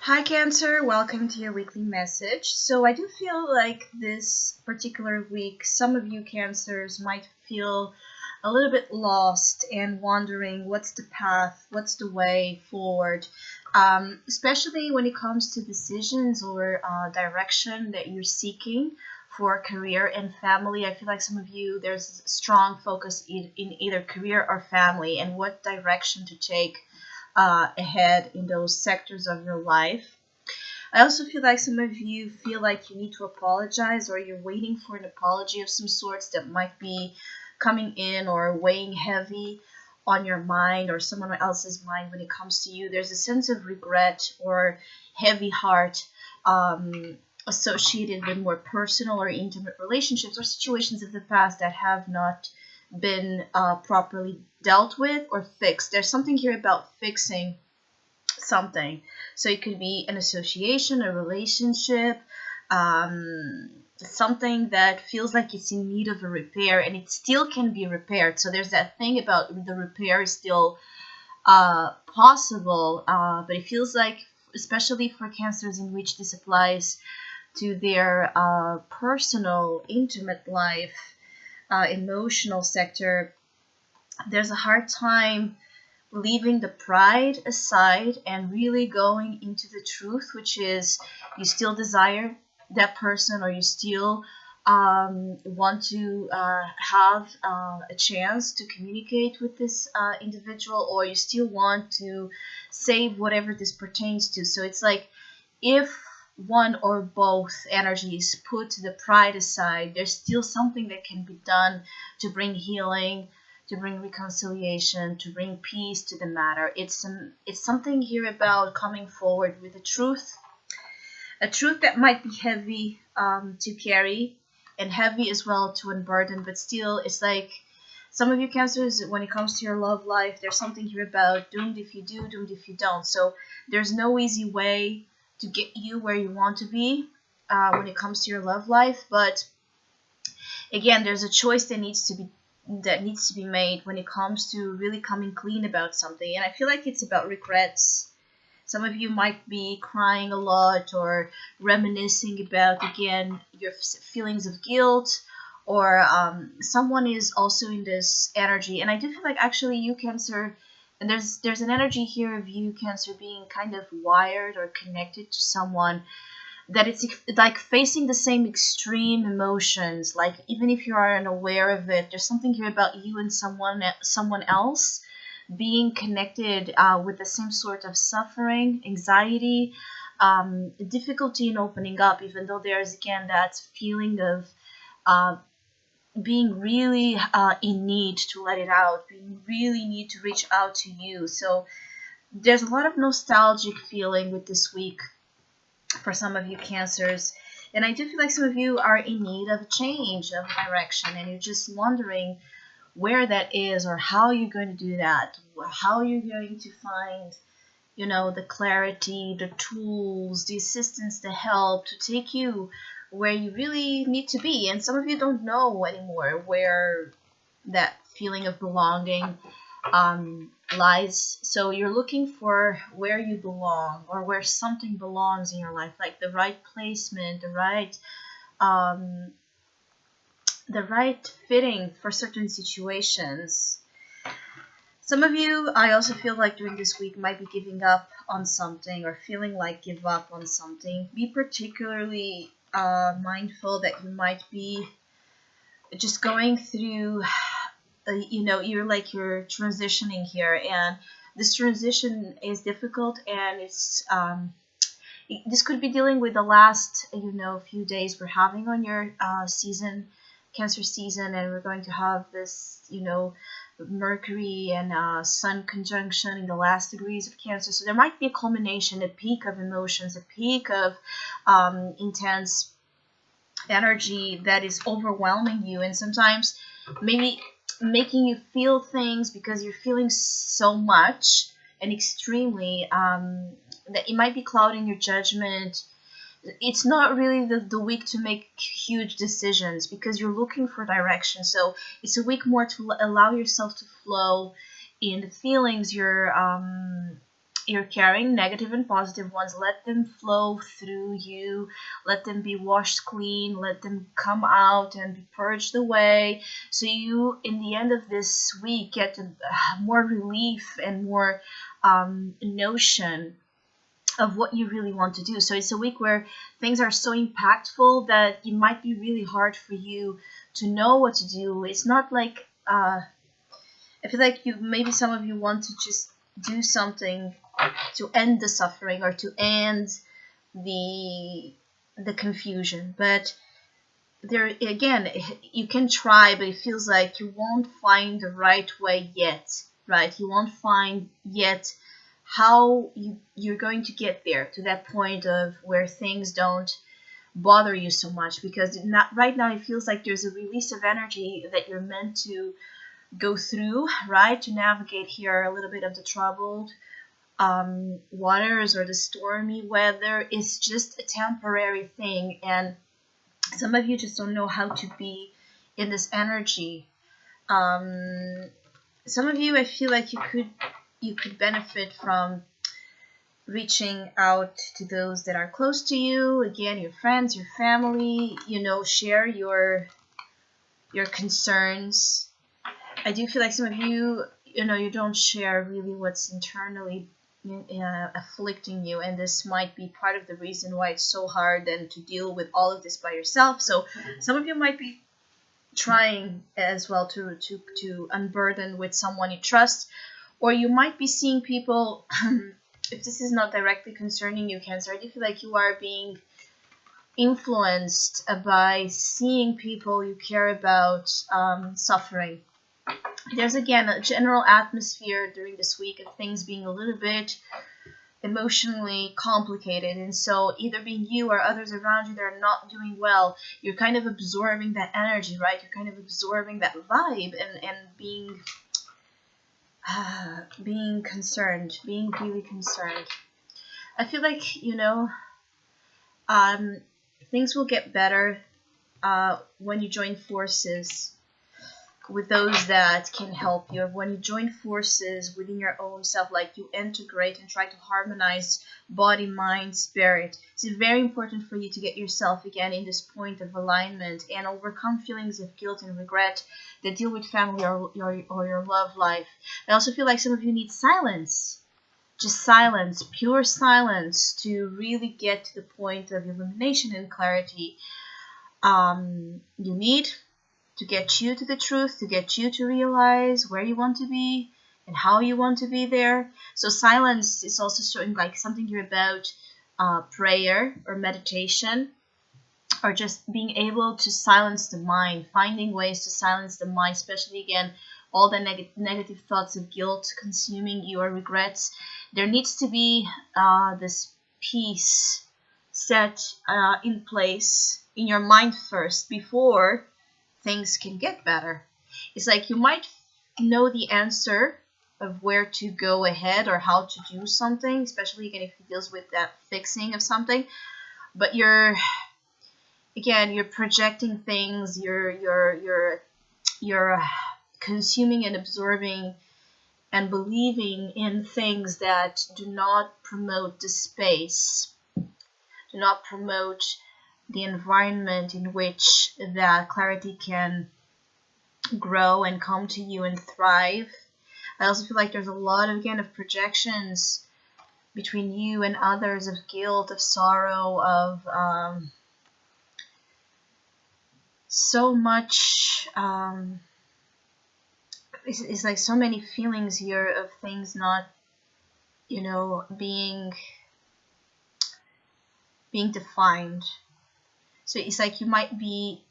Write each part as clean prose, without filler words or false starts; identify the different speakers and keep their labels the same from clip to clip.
Speaker 1: Hi, Cancer. Welcome to your weekly message. So, I do feel like this particular week, some of you Cancers might feel a little bit lost and wondering what's the path, what's the way forward, especially when it comes to decisions or direction that you're seeking for career and family. I feel like some of you, there's a strong focus in either career or family and what direction to take ahead in those sectors of your life. I also feel like some of you feel like you need to apologize or you're waiting for an apology of some sorts that might be coming in or weighing heavy on your mind or someone else's mind when it comes to you. There's a sense of regret or heavy heart associated with more personal or intimate relationships or situations of the past that have not been properly dealt with or fixed. There's something here about fixing something. So it could be an association, a relationship, something that feels like it's in need of a repair and it still can be repaired. So there's that thing about the repair is still possible, but it feels like, especially for cancers in which this applies to their personal, intimate life, emotional sector, there's a hard time leaving the pride aside and really going into the truth, which is you still desire that person or you still want to have a chance to communicate with this individual or you still want to save whatever this pertains to. So it's like if one or both energies put the pride aside, there's still something that can be done to bring healing, to bring reconciliation, to bring peace to the matter. It's something here about coming forward with a truth that might be heavy to carry and heavy as well to unburden, but still it's like some of you cancers, when it comes to your love life, there's something here about doomed if you do, doomed if you don't. So there's no easy way to get you where you want to be when it comes to your love life, but again, there's a choice that needs to be made when it comes to really coming clean about something. And I feel like it's about regrets. Some of you might be crying a lot or reminiscing about, again, your feelings of guilt, or someone is also in this energy. And I do feel like actually you, Cancer, and there's an energy here of you, Cancer, being kind of wired or connected to someone that it's like facing the same extreme emotions, like even if you are unaware of it, there's something here about you and someone else being connected with the same sort of suffering, anxiety, difficulty in opening up, even though there's again that feeling of uh, being really in need to let it out, being really need to reach out to you. So there's a lot of nostalgic feeling with this week for some of you cancers, and I do feel like some of you are in need of a change of direction and you're just wondering where that is or how you're going to do that, how you're going to find the clarity, the tools, the assistance, the help to take you where you really need to be. And some of you don't know anymore where that feeling of belonging lies. So you're looking for where you belong or where something belongs in your life, like the right placement, um, the right fitting for certain situations. Some of you, I also feel like during this week, might be giving up on something or feeling like give up on something. Be particularly mindful that you might be just going through you're transitioning here, and this transition is difficult, and this could be dealing with the last few days we're having on your season, Cancer season, and we're going to have this Mercury and Sun conjunction in the last degrees of Cancer. So there might be a culmination, a peak of emotions, a peak of intense energy that is overwhelming you, and sometimes maybe making you feel things because you're feeling so much and extremely that it might be clouding your judgment. It's not really the week to make huge decisions because you're looking for direction. So it's a week more to allow yourself to flow in the feelings you're you're carrying negative and positive ones. Let them flow through you. Let them be washed clean. Let them come out and be purged away. So you, in the end of this week, get more relief and more notion of what you really want to do. So it's a week where things are so impactful that it might be really hard for you to know what to do. It's not like I feel like maybe some of you want to just do something to end the suffering or to end the confusion, but there again, you can try, but it feels like you won't find the right way yet, right? You won't find yet how you're going to get there to that point of where things don't bother you so much, because not right now it feels like there's a release of energy that you're meant to go through, right, to navigate here a little bit of the troubled waters or the stormy weather. Is just a temporary thing, and some of you just don't know how to be in this energy. Some of you, I feel like you could benefit from reaching out to those that are close to you, again, your friends, your family, share your concerns. I do feel like some of you, you don't share really what's internally afflicting you, and this might be part of the reason why it's so hard then to deal with all of this by yourself. So some of you might be trying as well to unburden with someone you trust, or you might be seeing people if this is not directly concerning you, Cancer, I do feel like you are being influenced by seeing people you care about suffering. There's again a general atmosphere during this week of things being a little bit emotionally complicated, and so either being you or others around you that are not doing well, you're kind of absorbing that energy, right? You're kind of absorbing that vibe and being concerned, being really concerned. I feel like things will get better when you join forces with those that can help you. When you join forces within your own self, like you integrate and try to harmonize body, mind, spirit. It's very important for you to get yourself again in this point of alignment and overcome feelings of guilt and regret that deal with family or your love life. I also feel like some of you need silence. Just silence, pure silence, to really get to the point of illumination and clarity. You need to get you to the truth, to get you to realize where you want to be and how you want to be there. So silence is also showing like something you're about, prayer or meditation, or just being able to silence the mind, finding ways to silence the mind, especially again, all the negative thoughts of guilt consuming you or regrets. There needs to be this peace set in place in your mind first before things can get better. It's like you might know the answer of where to go ahead or how to do something, especially again if it deals with that fixing of something, but you're projecting things, you're consuming and absorbing and believing in things that do not promote the space, do not promote the environment in which that clarity can grow and come to you and thrive. I also feel like there's a lot of projections between you and others of guilt, of sorrow, of so much. It's like so many feelings here of things not, being defined. So it's like you might be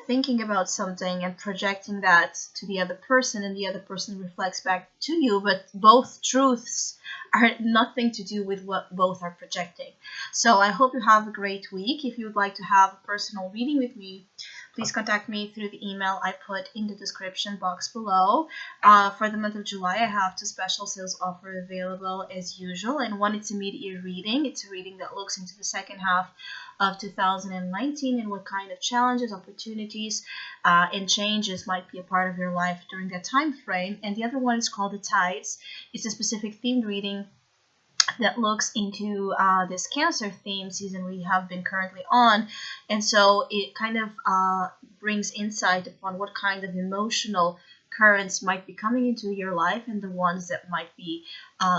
Speaker 1: thinking about something and projecting that to the other person, and the other person reflects back to you, but both truths are nothing to do with what both are projecting. So I hope you have a great week. If you would like to have a personal reading with me, please contact me through the email I put in the description box below. For the month of July, I have 2 special sales offers available as usual, and one it's immediate reading. It's a reading that looks into the second half of 2019 and what kind of challenges, opportunities, and changes might be a part of your life during that time frame. And the other one is called The Tides. It's a specific themed reading that looks into this cancer theme season we have been currently on. And so it kind of brings insight upon what kind of emotional currents might be coming into your life and the ones that might be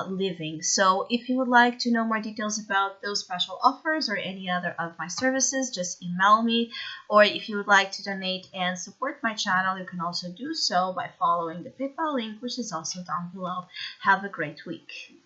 Speaker 1: living. So if you would like to know more details about those special offers or any other of my services, just email me. Or if you would like to donate and support my channel, you can also do so by following the PayPal link, which is also down below. Have a great week.